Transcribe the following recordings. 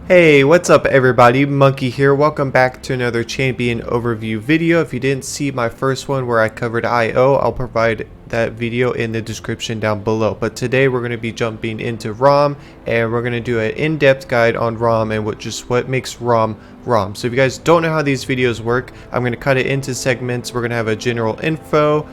Hey, what's up everybody? Monkey here. Welcome back to another champion overview video. If you didn't see my first one where I covered IO, I'll provide that video in the description down below. But today we're going to be jumping into Raum, and we're going to do an in-depth guide on Raum and what makes Raum Raum. So if you guys don't know how these videos work, I'm going to cut it into segments. We're going to have a general info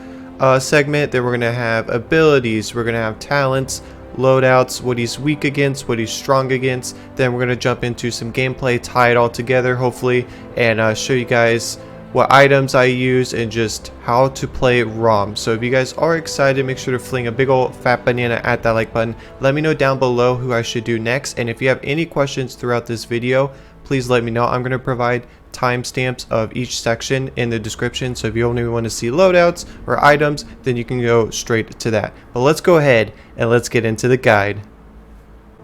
segment, then we're going to have abilities, we're going to have talents, loadouts, what he's weak against, what he's strong against. Then we're going to jump into some gameplay, tie it all together hopefully, and show you guys what items I use and just how to play Raum. So if you guys are excited, make sure to fling a big old fat banana at that like button. Let me know down below who I should do next, and if you have any questions throughout this video, please let me know. I'm going to provide timestamps of each section in the description, so if you only want to see loadouts or items, then you can go straight to that. But let's go ahead and let's get into the guide.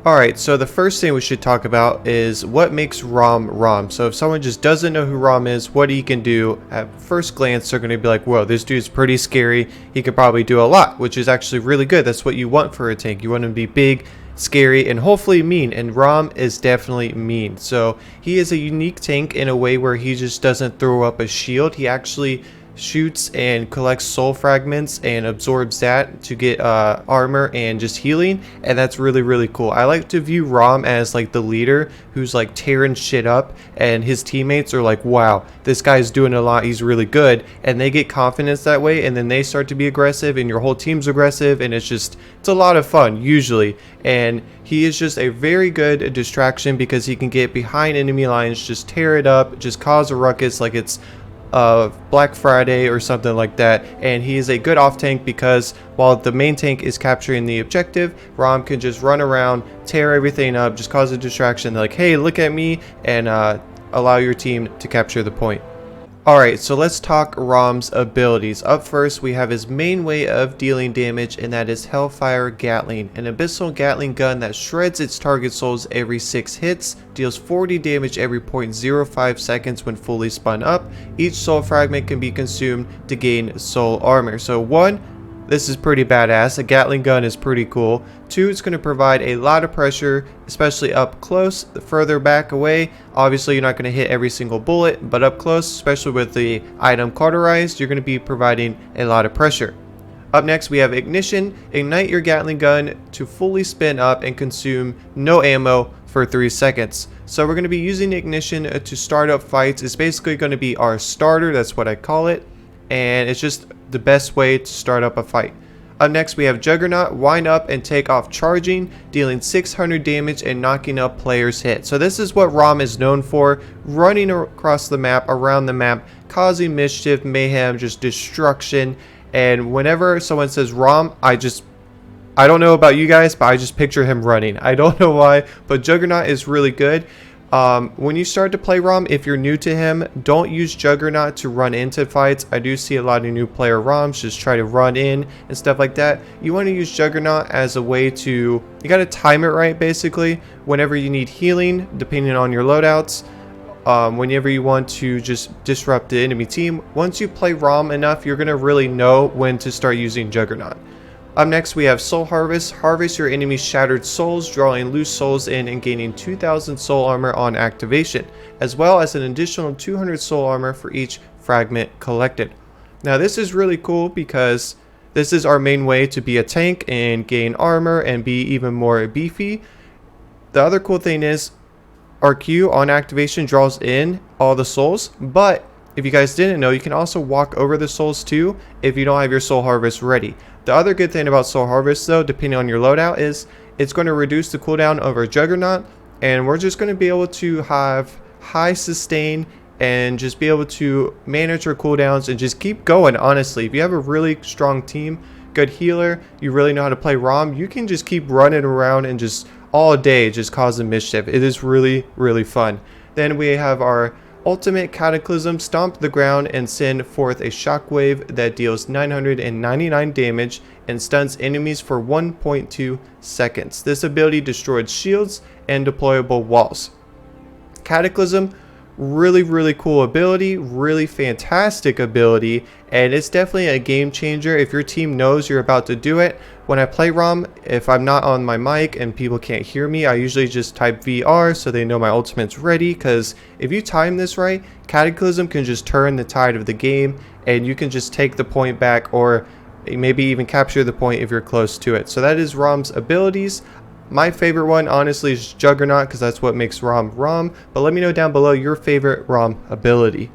Alright, so the first thing we should talk about is what makes Raum Raum. So if someone just doesn't know who Raum is, what he can do, at first glance they're going to be like, whoa, this dude's pretty scary, he could probably do a lot, which is actually really good. That's what you want for a tank. You want him to be big, scary, and hopefully mean, and Raum is definitely mean. So he is a unique tank in a way where he just doesn't throw up a shield. He actually shoots and collects soul fragments and absorbs that to get armor and just healing, and that's really cool. I like to view Raum as like the leader who's like tearing shit up, and his teammates are like, wow, this guy's doing a lot, he's really good, and they get confidence that way, and then they start to be aggressive and your whole team's aggressive, and it's a lot of fun usually. And he is just a very good distraction because he can get behind enemy lines, just tear it up, just cause a ruckus like it's Black Friday or something like that. And he is a good off tank because while the main tank is capturing the objective, Raum can just run around, tear everything up, just cause a distraction like, hey, look at me, and allow your team to capture the point. Alright, so let's talk Raum's abilities. Up first, we have his main way of dealing damage, and that is Hellfire Gatling, an abyssal Gatling gun that shreds its target souls every 6 hits, deals 40 damage every 0.05 seconds when fully spun up. Each soul fragment can be consumed to gain soul armor. So 1, this is pretty badass. A Gatling gun is pretty cool. 2, it's going to provide a lot of pressure, especially up close. The further back away, obviously you're not going to hit every single bullet, but up close, especially with the item cauterized, you're going to be providing a lot of pressure. Up next, we have Ignition. Ignite your Gatling gun to fully spin up and consume no ammo for 3 seconds. So we're going to be using Ignition to start up fights. It's basically going to be our starter, that's what I call it, and it's just the best way to start up a fight. Up next, we have Juggernaut. Wind up and take off charging, dealing 600 damage and knocking up players' hit. So this is what Raum is known for, running across the map, around the map, causing mischief, mayhem, just destruction. And whenever someone says Raum, I don't know about you guys, but I just picture him running. I don't know why, but Juggernaut is really good. When you start to play Raum, if you're new to him, don't use Juggernaut to run into fights. I do see a lot of new player Raums just try to run in and stuff like that. You want to use Juggernaut as a way to, you got to time it right basically, whenever you need healing, depending on your loadouts. Whenever you want to just disrupt the enemy team. Once you play Raum enough, you're going to really know when to start using Juggernaut. Up next, we have Soul Harvest. Harvest your enemy's shattered souls, drawing loose souls in and gaining 2,000 soul armor on activation, as well as an additional 200 soul armor for each fragment collected. Now this is really cool because this is our main way to be a tank and gain armor and be even more beefy. The other cool thing is our Q on activation draws in all the souls, but if you guys didn't know, you can also walk over the souls too if you don't have your Soul Harvest ready. The other good thing about Soul Harvest though, depending on your loadout, is it's going to reduce the cooldown of our Juggernaut, and we're just going to be able to have high sustain and just be able to manage our cooldowns and just keep going. Honestly, if you have a really strong team, good healer, you really know how to play Raum, you can just keep running around and just all day just causing mischief. It is really fun. Then we have our Ultimate Cataclysm. Stomp the ground and send forth a shockwave that deals 999 damage and stuns enemies for 1.2 seconds. This ability destroys shields and deployable walls. Cataclysm Really cool ability, really fantastic ability, and it's definitely a game changer if your team knows you're about to do it. When I play Raum, if I'm not on my mic and people can't hear me, I usually just type VR so they know my ultimate's ready, because if you time this right, Cataclysm can just turn the tide of the game and you can just take the point back, or maybe even capture the point if you're close to it. So that is Raum's abilities. My favorite one, honestly, is Juggernaut, because that's what makes Raum Raum. But let me know down below your favorite Raum ability.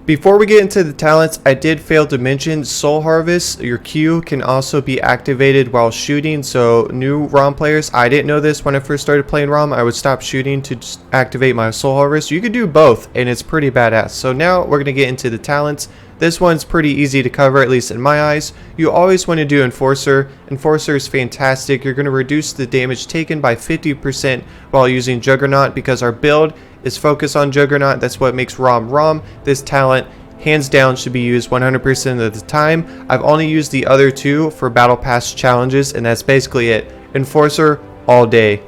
Before we get into the talents, I did fail to mention Soul Harvest. Your Q can also be activated while shooting. So new Raum players, I didn't know this when I first started playing Raum. I would stop shooting to just activate my Soul Harvest. You could do both, and it's pretty badass. So now we're going to get into the talents. This one's pretty easy to cover, at least in my eyes. You always want to do Enforcer. Enforcer is fantastic. You're going to reduce the damage taken by 50% while using Juggernaut, because our build is focused on Juggernaut. That's what makes Raum Raum. This talent, hands down, should be used 100% of the time. I've only used the other two for Battle Pass challenges, and that's basically it. Enforcer all day.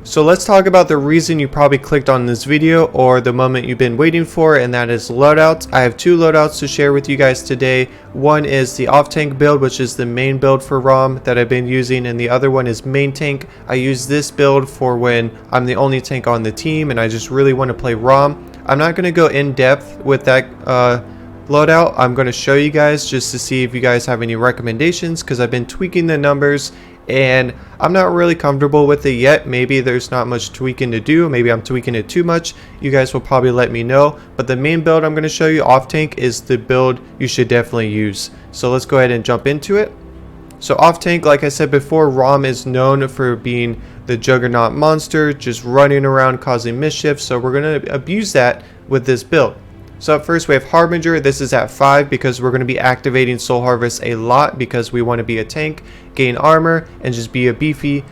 So let's talk about the reason you probably clicked on this video, or the moment you've been waiting for, and that is loadouts. I have two loadouts to share with you guys today. One is the off tank build, which is the main build for Raum that I've been using, and the other one is main tank. I use this build for when I'm the only tank on the team and I just really want to play Raum. I'm not going to go in depth with that loadout. I'm going to show you guys just to see if you guys have any recommendations, because I've been tweaking the numbers and I'm not really comfortable with it yet. Maybe there's not much tweaking to do. Maybe I'm tweaking it too much. You guys will probably let me know. But the main build I'm going to show you, off tank, is the build you should definitely use. So let's go ahead and jump into it. So off tank, like I said before, Raum is known for being the Juggernaut monster, just running around causing mischief. So we're going to abuse that with this build. So up first we have Harbinger. This is at 5 because we're going to be activating Soul Harvest a lot, because we want to be a tank, gain armor, and just be a beefy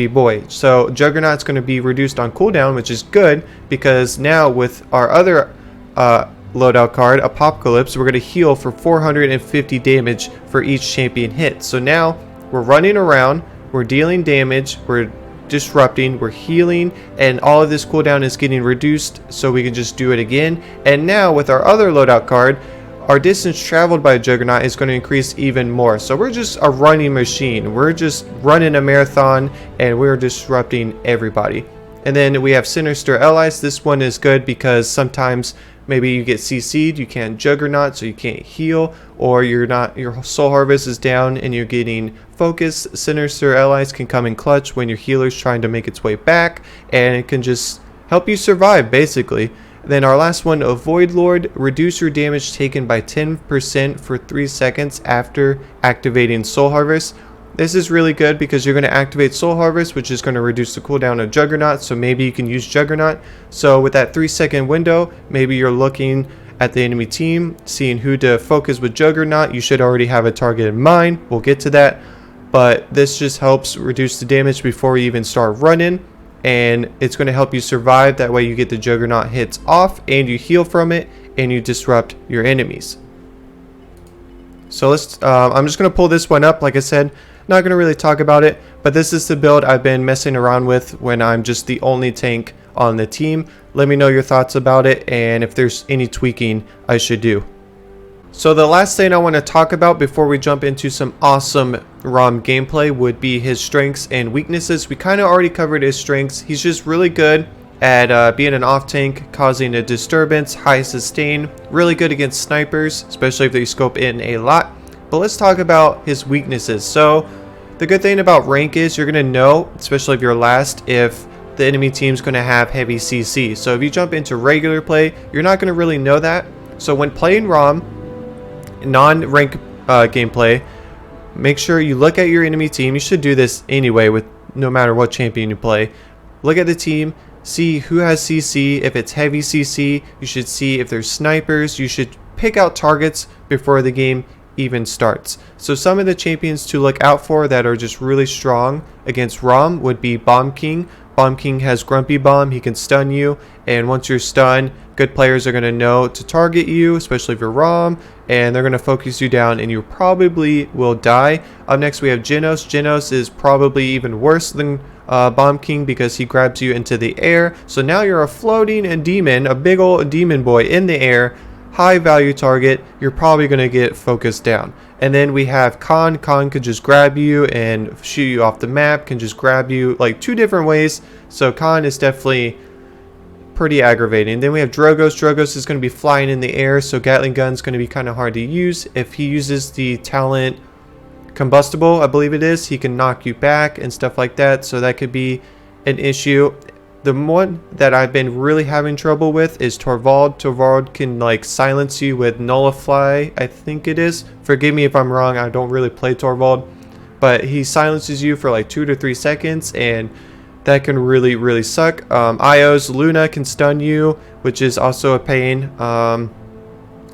boy. So Juggernaut's going to be reduced on cooldown, which is good, because now with our other loadout card, Apocalypse, we're going to heal for 450 damage for each champion hit. So now we're running around, we're dealing damage, we're disrupting, we're healing, and all of this cooldown is getting reduced, so we can just do it again. And now with our other loadout card, our distance traveled by Juggernaut is going to increase even more. So we're just a running machine. We're just running a marathon, and we're disrupting everybody. And then we have Sinister Allies. This one is good because sometimes maybe you get CC'd, you can't Juggernaut, so you can't heal, or your Soul Harvest is down and you're getting focus. Sinister Allies can come in clutch when your healer's trying to make its way back, and it can just help you survive, basically. Then our last one, Void Lord. Reduce your damage taken by 10% for 3 seconds after activating Soul Harvest. This is really good because you're going to activate Soul Harvest, which is going to reduce the cooldown of Juggernaut, so maybe you can use Juggernaut. So with that 3-second window, maybe you're looking at the enemy team, seeing who to focus with Juggernaut. You should already have a target in mind. We'll get to that. But this just helps reduce the damage before you even start running, and it's going to help you survive. That way you get the Juggernaut hits off, and you heal from it, and you disrupt your enemies. So I'm just going to pull this one up. Like I said, not going to really talk about it, but this is the build I've been messing around with when I'm just the only tank on the team. Let me know your thoughts about it, and if there's any tweaking I should do. So the last thing I want to talk about before we jump into some awesome Raum gameplay would be his strengths and weaknesses. We kind of already covered his strengths. He's just really good at being an off tank, causing a disturbance, high sustain, really good against snipers, especially if they scope in a lot. But let's talk about his weaknesses. So the good thing about rank is you're going to know, especially if you're last, if the enemy team's going to have heavy CC. So if you jump into regular play, you're not going to really know that. So when playing Raum, non-rank gameplay, make sure you look at your enemy team. You should do this anyway with no matter what champion you play. Look at the team, see who has CC. If it's heavy CC, you should see if there's snipers. You should pick out targets before the game even starts. So some of the champions to look out for that are just really strong against Raum would be Bomb King. Bomb King has Grumpy Bomb. He can stun you, and once you're stunned, good players are going to know to target you, especially if you're Raum, and they're going to focus you down, and you probably will die. Up next we have Genos. Genos is probably even worse than Bomb King because he grabs you into the air. So now you're a floating demon, a big old demon boy in the air. High value target. You're probably going to get focused down. And then we have Khan. Khan could just grab you and shoot you off the map. Can just grab you like 2 different ways. So Khan is definitely pretty aggravating. Then we have Drogos. Drogos is going to be flying in the air. So Gatling Gun's going to be kind of hard to use. If he uses the talent Combustible, I believe it is, he can knock you back and stuff like that. So that could be an issue. The one that I've been really having trouble with is Torvald. Torvald can like silence you with Nullify, I think it is. Forgive me if I'm wrong, I don't really play Torvald. But he silences you for like 2 to 3 seconds and that can really suck. IO's Luna can stun you, which is also a pain. Trying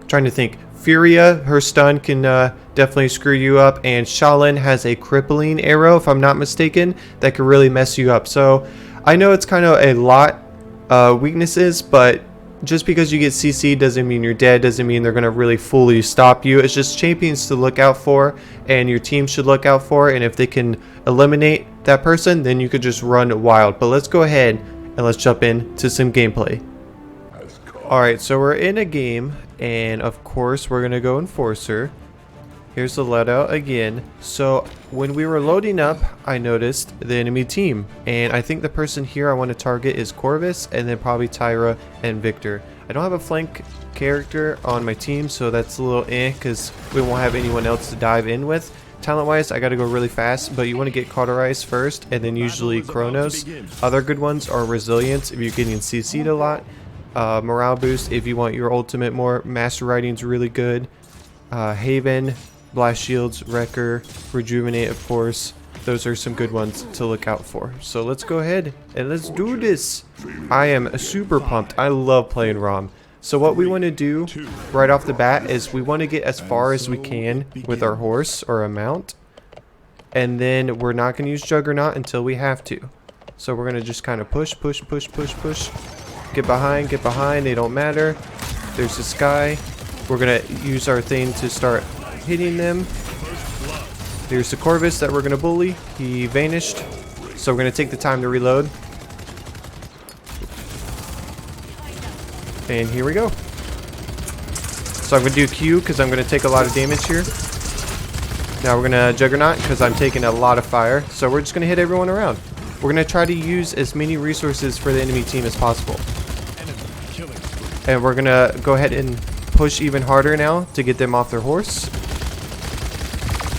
to think. Furia, her stun can definitely screw you up. And Shaolin has a crippling arrow, if I'm not mistaken, that can really mess you up. So I know it's kind of a lot weaknesses, but just because you get CC doesn't mean you're dead, doesn't mean they're going to really fully stop you. It's just champions to look out for, and your team should look out for, and if they can eliminate that person, then you could just run wild. But let's go ahead and let's jump into some gameplay. Alright, so we're in a game, and of course we're going to go Enforcer. Here's the Loadout again. So when we were loading up, I noticed the enemy team, and I think the person here I want to target is Corvus, and then probably Tyra and Victor. I don't have a flank character on my team, so that's a little because we won't have anyone else to dive in with. Talent wise, I gotta go really fast, but you want to get Cauterized first, and then usually Chronos. Other good ones are Resilience if you're getting CC'd a lot. Morale boost if you want your ultimate more. Master Writing's really good. Haven, Blast Shields, Wrecker, Rejuvenate, of course. Those are some good ones to look out for. So let's go ahead and let's do this. I am super pumped. I love playing Raum. So what we want to do right off the bat is we want to get as far as we can with our horse or a mount. And then we're not going to use Juggernaut until we have to. So we're going to just kind of push. Get behind. They don't matter. There's this guy. We're going to use our thing to start hitting them. There's the Corvus that we're going to bully. He vanished. So we're going to take the time to reload. And here we go. So I'm going to do Q because I'm going to take a lot of damage here. Now we're going to Juggernaut because I'm taking a lot of fire. So we're just going to hit everyone around. We're going to try to use as many resources for the enemy team as possible. And we're going to go ahead and push even harder now to get them off their horse.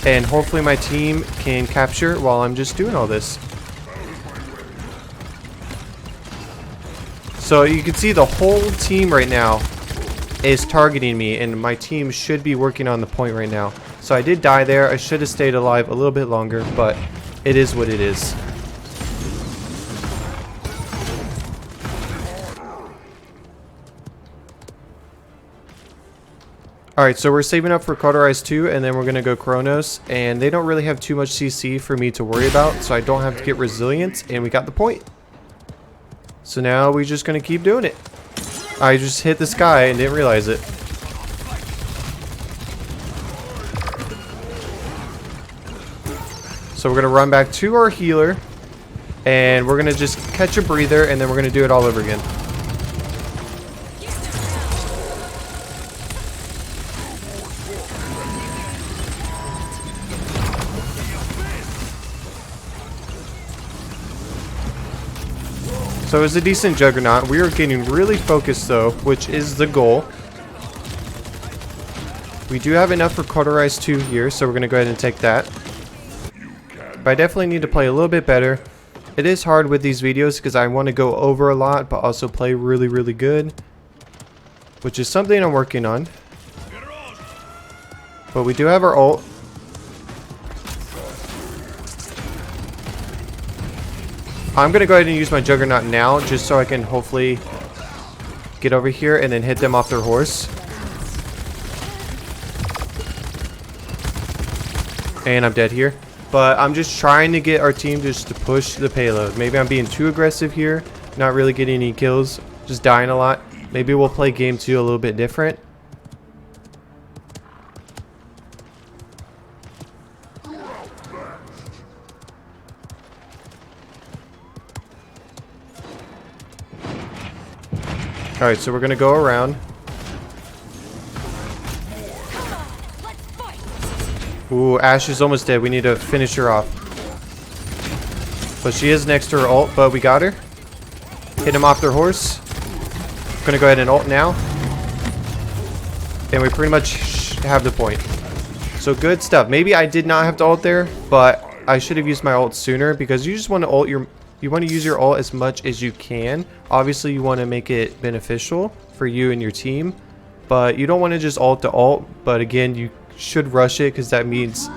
And hopefully my team can capture while I'm just doing all this. So you can see the whole team right now is targeting me, and my team should be working on the point right now. So I did die there. I should have stayed alive a little bit longer, but it is what it is. Alright, so we're saving up for Cauterized 2, and then we're going to go Chronos, and they don't really have too much CC for me to worry about, so I don't have to get Resilience, and we got the point. So now we're just going to keep doing it. I just hit this guy and didn't realize it. So we're going to run back to our healer, and we're going to just catch a breather, and then we're going to do it all over again. So it was a decent Juggernaut. We are getting really focused though, which is the goal. We do have enough for Cauterized 2 here, so we're going to go ahead and take that. But I definitely need to play a little bit better. It is hard with these videos because I want to go over a lot, but also play really good. Which is something I'm working on. But we do have our ult. I'm going to go ahead and use my Juggernaut now, just so I can hopefully get over here and then hit them off their horse. And I'm dead here. But I'm just trying to get our team just to push the payload. Maybe I'm being too aggressive here, not really getting any kills, just dying a lot. Maybe we'll play game 2 a little bit different. Alright, so we're gonna go around. Ooh, Ashe is almost dead. We need to finish her off. But she is next to her ult, but we got her. Hit him off their horse. Gonna go ahead and ult now. And we pretty much have the point. So good stuff. Maybe I did not have to ult there, but I should have used my ult sooner, because you just want to ult you want to use your ult as much as you can. Obviously, you want to make it beneficial for you and your team, but you don't want to just ult to ult. But again, you should rush it, because that means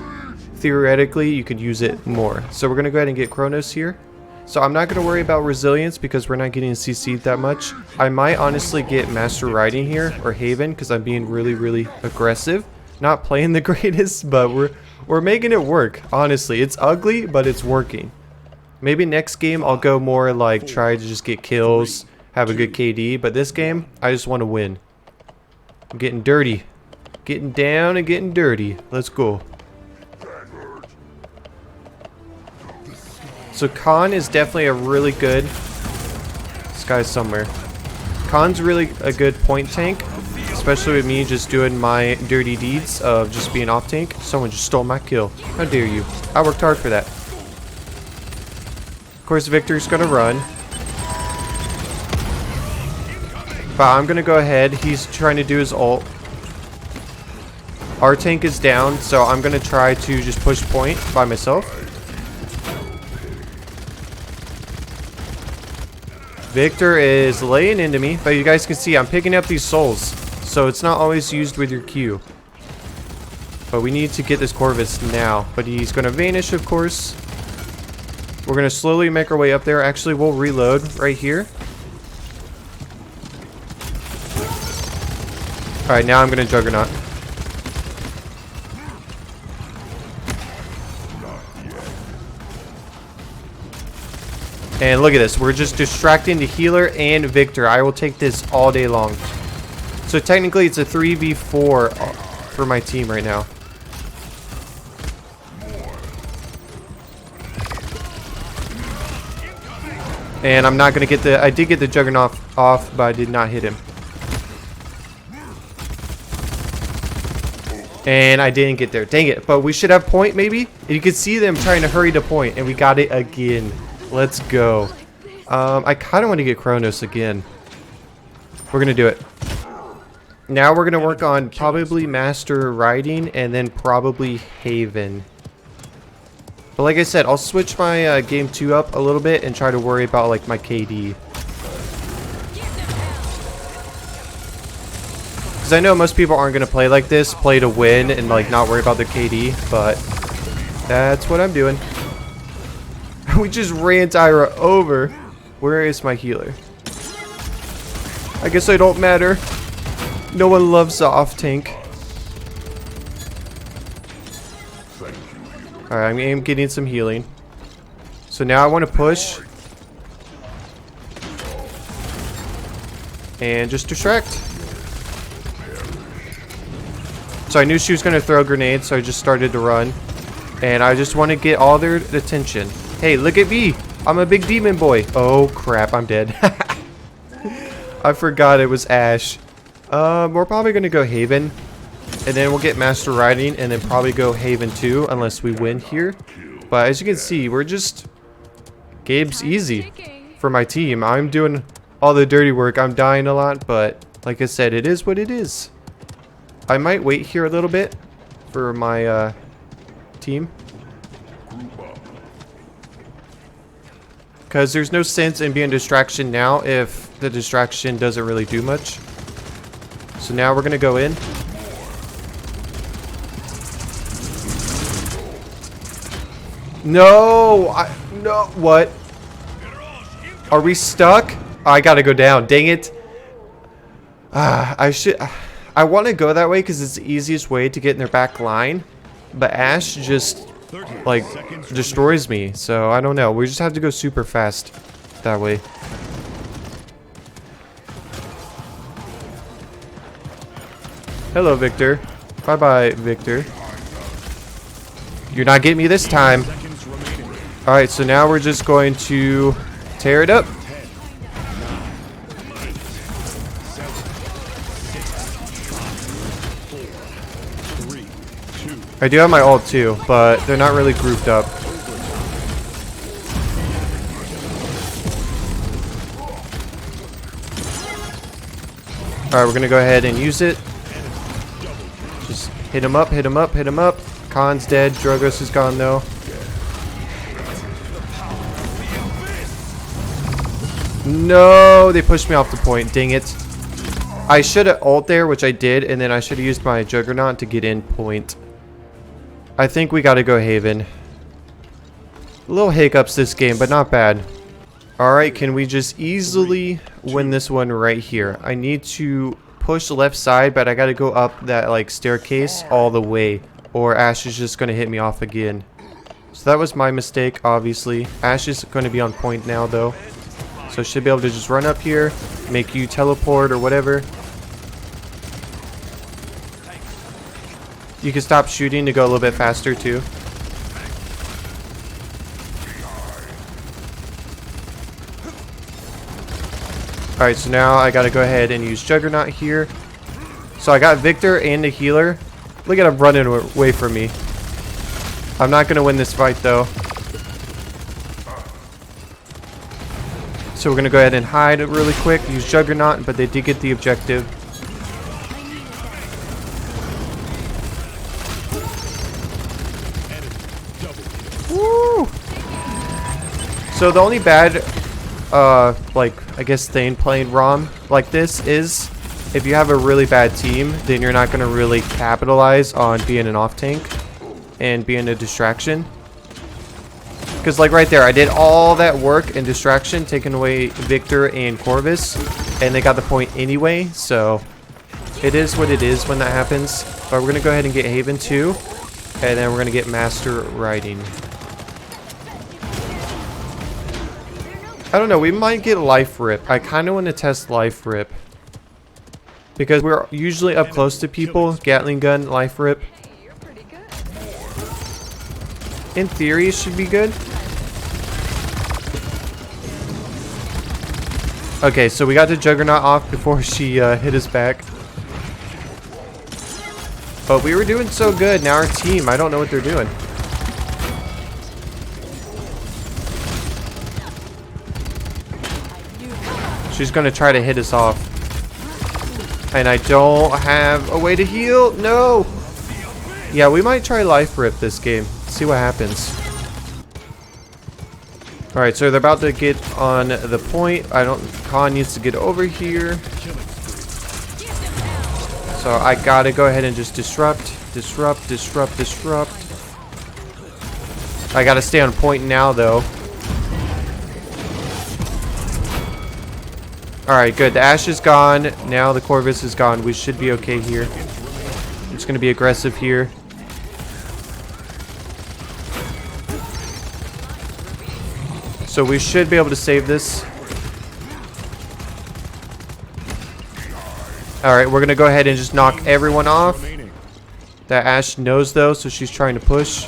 theoretically you could use it more. So we're going to go ahead and get Kronos here. So I'm not going to worry about resilience, because we're not getting CC'd that much. I might honestly get Master Riding here, or Haven, because I'm being really aggressive. Not playing the greatest, but we're making it work. Honestly, it's ugly, but it's working. Maybe next game I'll go more like try to just get kills, have a good KD. But this game, I just want to win. I'm getting dirty. Getting down and getting dirty. Let's go. So Khan is definitely a really good... This guy's somewhere. Khan's really a good point tank. Especially with me just doing my dirty deeds of just being off tank. Someone just stole my kill. How dare you? I worked hard for that. Of course, Victor's gonna run. But I'm gonna go ahead. He's trying to do his ult. Our tank is down, so I'm gonna try to just push point by myself. Victor is laying into me, but you guys can see I'm picking up these souls. So it's not always used with your Q. But we need to get this Corvus now. But he's going to vanish, of course. We're going to slowly make our way up there. Actually, we'll reload right here. Alright, now I'm going to Juggernaut. And look at this. We're just distracting the healer and Victor. I will take this all day long. So technically it's a 3v4 for my team right now. And I'm not going to get the... I did get the Juggernaut off, but I did not hit him. And I didn't get there. Dang it. But we should have point maybe? And you can see them trying to hurry to point. And we got it again. Let's go. I kind of want to get Kronos again. We're going to do it. Now we're going to work on probably Master Riding and then probably Haven. But like I said, I'll switch my game 2 up a little bit and try to worry about like my KD. Because I know most people aren't going to play like this, play to win and like not worry about their KD, but that's what I'm doing. We just ran Tyra over. Where is my healer? I guess I don't matter. No one loves the off tank. Alright, I'm getting some healing. So now I want to push. And just distract. So I knew she was going to throw grenades, so I just started to run. And I just want to get all their attention. Hey, look at me. I'm a big demon boy. Oh, crap. I'm dead. I forgot it was Ashe. We're probably going to go Haven. And then we'll get Master Riding. And then probably go Haven too. Unless we win here. But as you can see, we're just... Gabe's easy for my team. I'm doing all the dirty work. I'm dying a lot. But like I said, it is what it is. I might wait here a little bit for my team. Because there's no sense in being a distraction now if the distraction doesn't really do much. So now we're going to go in. No! No, what? Are we stuck? Oh, I got to go down. Dang it. I want to go that way because it's the easiest way to get in their back line. But Ashe just... like destroys me, so I don't know. We just have to go super fast that way. Hello, Victor. Bye bye, Victor. You're not getting me this time. Alright, so now we're just going to tear it up. I do have my ult too, but they're not really grouped up. Alright, we're gonna go ahead and use it. Just hit him up, hit him up, hit him up. Khan's dead. Drogos is gone though. No, they pushed me off the point. Dang it. I should have ult there, which I did, and then I should have used my Juggernaut to get in point. I think we gotta go Haven. Little hiccups this game, but not bad. Alright, can we just easily win this one right here? I need to push the left side, but I gotta go up that like staircase all the way, or Ashe is just gonna hit me off again. So that was my mistake, obviously. Ashe is gonna be on point now though. So should be able to just run up here, make you teleport or whatever. You can stop shooting to go a little bit faster too. Alright, so now I gotta go ahead and use Juggernaut here. So I got Victor and the healer. Look at him running away from me. I'm not gonna win this fight though. So we're gonna go ahead and hide really quick, use Juggernaut, but they did get the objective. Woo! So the only bad like I guess thing playing Raum like this is if you have a really bad team, then you're not going to really capitalize on being an off tank and being a distraction. Because like right there, I did all that work and distraction, taking away Victor and Corvus, and they got the point anyway. So it is what it is when that happens. But we're going to go ahead and get Haven too, and then we're going to get Master Riding. I don't know, we might get Life Rip. I kind of want to test Life Rip. Because we're usually up close to people. Gatling Gun, Life Rip. In theory, it should be good. Okay, so we got the Juggernaut off before she hit us back. But we were doing so good. Now our team, I don't know what they're doing. She's gonna try to hit us off. And I don't have a way to heal. No! Yeah, we might try Life Rip this game. See what happens. Alright, so they're about to get on the point. Khan needs to get over here. So I gotta go ahead and just disrupt. I gotta stay on point now though. Alright, good. The Ashe is gone. Now the Corvus is gone. We should be okay here. I'm just going to be aggressive here. So we should be able to save this. Alright, we're going to go ahead and just knock everyone off. That Ashe knows though, so she's trying to push.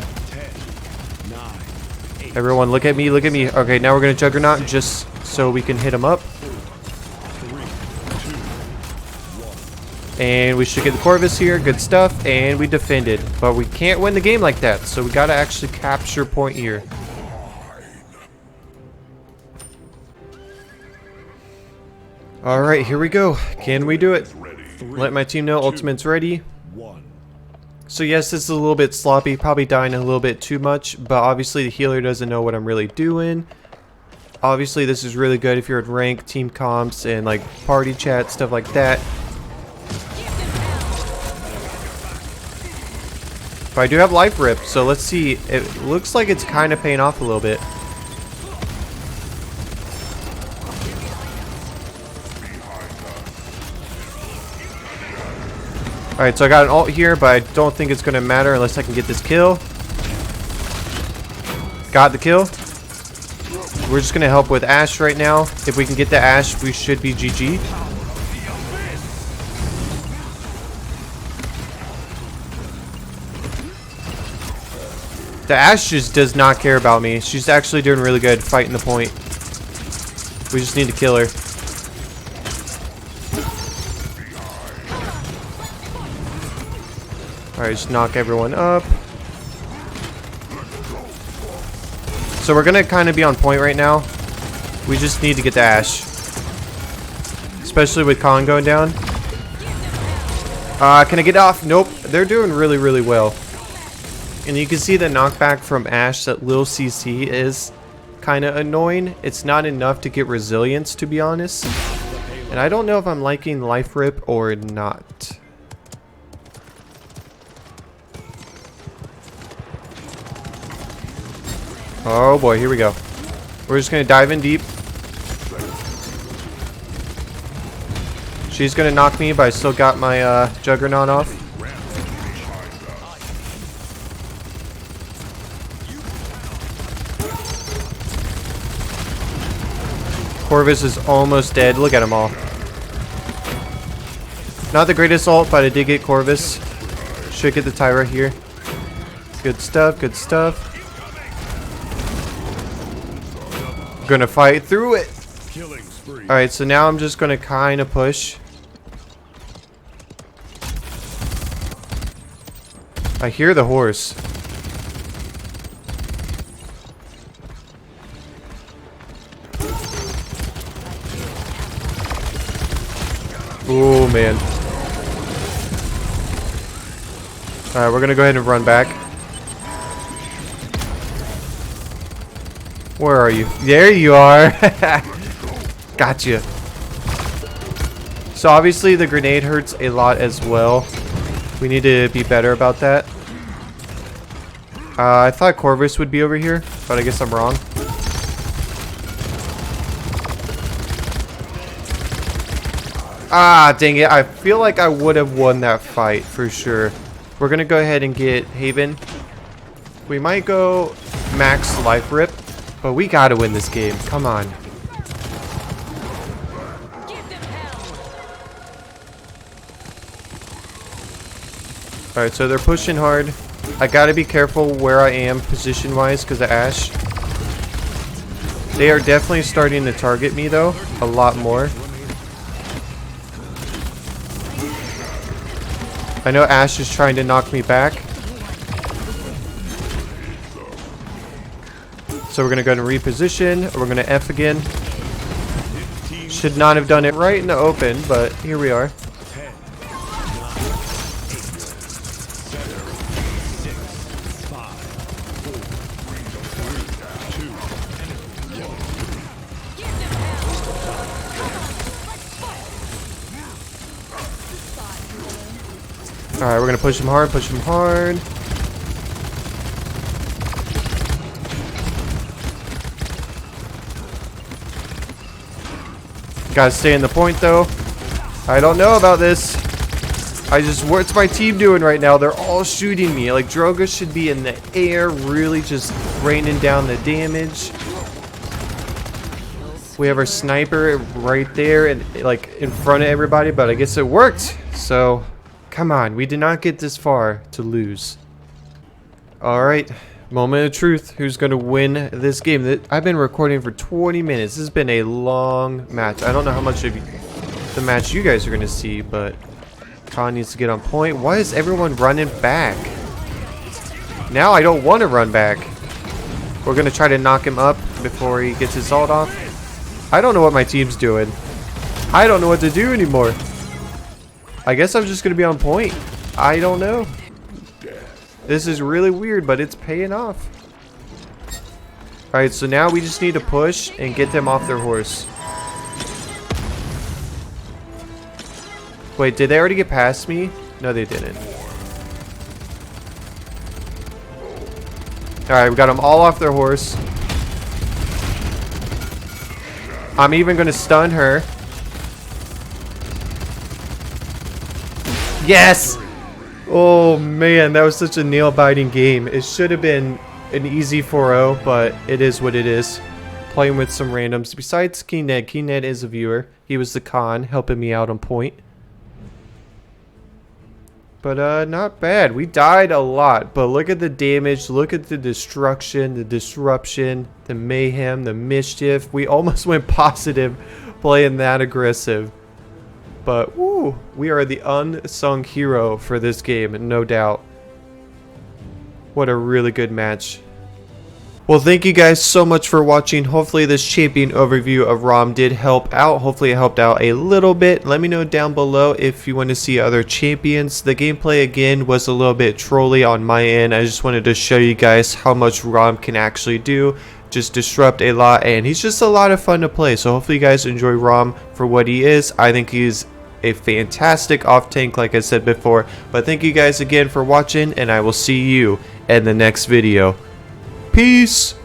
Everyone, look at me, look at me. Okay, now we're going to Juggernaut just so we can hit him up. And we should get the Corvus here. Good stuff. And we defended. But we can't win the game like that. So we got to actually capture point here. Alright, here we go. Can we do it? Let my team know Ultimate's ready. So yes, this is a little bit sloppy. Probably dying a little bit too much. But obviously the healer doesn't know what I'm really doing. Obviously this is really good if you're at rank, team comps, and like party chat, stuff like that. But I do have Life Rip, so let's see. It looks like it's kind of paying off a little bit. Alright, so I got an ult here, but I don't think it's going to matter unless I can get this kill. Got the kill. We're just going to help with Ashe right now. If we can get the Ashe, we should be GG. The Ashe just does not care about me. She's actually doing really good fighting the point. We just need to kill her. Alright, just knock everyone up. So we're gonna kind of be on point right now. We just need to get the Ash. Especially with Khan going down. Can I get off? Nope. They're doing really, really well. And you can see the knockback from Ash that Lil CC is kind of annoying. It's not enough to get resilience, to be honest. And I don't know if I'm liking Life Rip or not. Oh boy, here we go. We're just gonna dive in deep. She's gonna knock me, but I still got my Juggernaut off. Corvus is almost dead. Look at them all. Not the greatest ult, but I did get Corvus. Should get the Tyra here. Good stuff, good stuff. Gonna fight through it. Alright, so now I'm just gonna kind of push. I hear the horse. Oh man. Alright, we're gonna go ahead and run back. Where are you? There you are. Gotcha. So obviously the grenade hurts a lot as well. We need to be better about that. I thought Corvus would be over here, but I guess I'm wrong. Ah, dang it. I feel like I would have won that fight for sure. We're going to go ahead and get Haven. We might go max Life Rip, but we got to win this game. Come on. Alright, so they're pushing hard. I gotta be careful where I am position-wise because of Ash. They are definitely starting to target me, though. A lot more. I know Ash is trying to knock me back. So we're gonna go ahead and reposition. We're gonna F again. Should not have done it right in the open, but here we are. Alright, we're gonna push him hard, push him hard. Gotta stay in the point though. I don't know about this. What's my team doing right now? They're all shooting me. Like, Droga should be in the air, really just raining down the damage. We have our sniper right there and like in front of everybody, but I guess it worked. So come on, we did not get this far to lose. Alright, moment of truth. Who's going to win this game? I've been recording for 20 minutes. This has been a long match. I don't know how much of the match you guys are going to see, but Khan needs to get on point. Why is everyone running back? Now I don't want to run back. We're going to try to knock him up before he gets his ult off. I don't know what my team's doing. I don't know what to do anymore. I guess I'm just going to be on point. I don't know. This is really weird, but it's paying off. Alright, so now we just need to push and get them off their horse. Wait, did they already get past me? No, they didn't. Alright, we got them all off their horse. I'm even going to stun her. Yes! Oh man, that was such a nail-biting game. It should have been an easy 4-0, but it is what it is. Playing with some randoms. Besides Keened. Keened is a viewer. He was the Khan, helping me out on point. But not bad. We died a lot, but look at the damage. Look at the destruction, the disruption, the mayhem, the mischief. We almost went positive playing that aggressive. But, woo, we are the unsung hero for this game, no doubt. What a really good match. Well, thank you guys so much for watching. Hopefully this champion overview of Raum did help out. Hopefully it helped out a little bit. Let me know down below if you want to see other champions. The gameplay again was a little bit trolly on my end. I just wanted to show you guys how much Raum can actually do. Just disrupt a lot, and he's just a lot of fun to play. So hopefully you guys enjoy Raum for what he is. I think he's a fantastic off tank, like I said before. But thank you guys again for watching, and I will see you in the next video. Peace!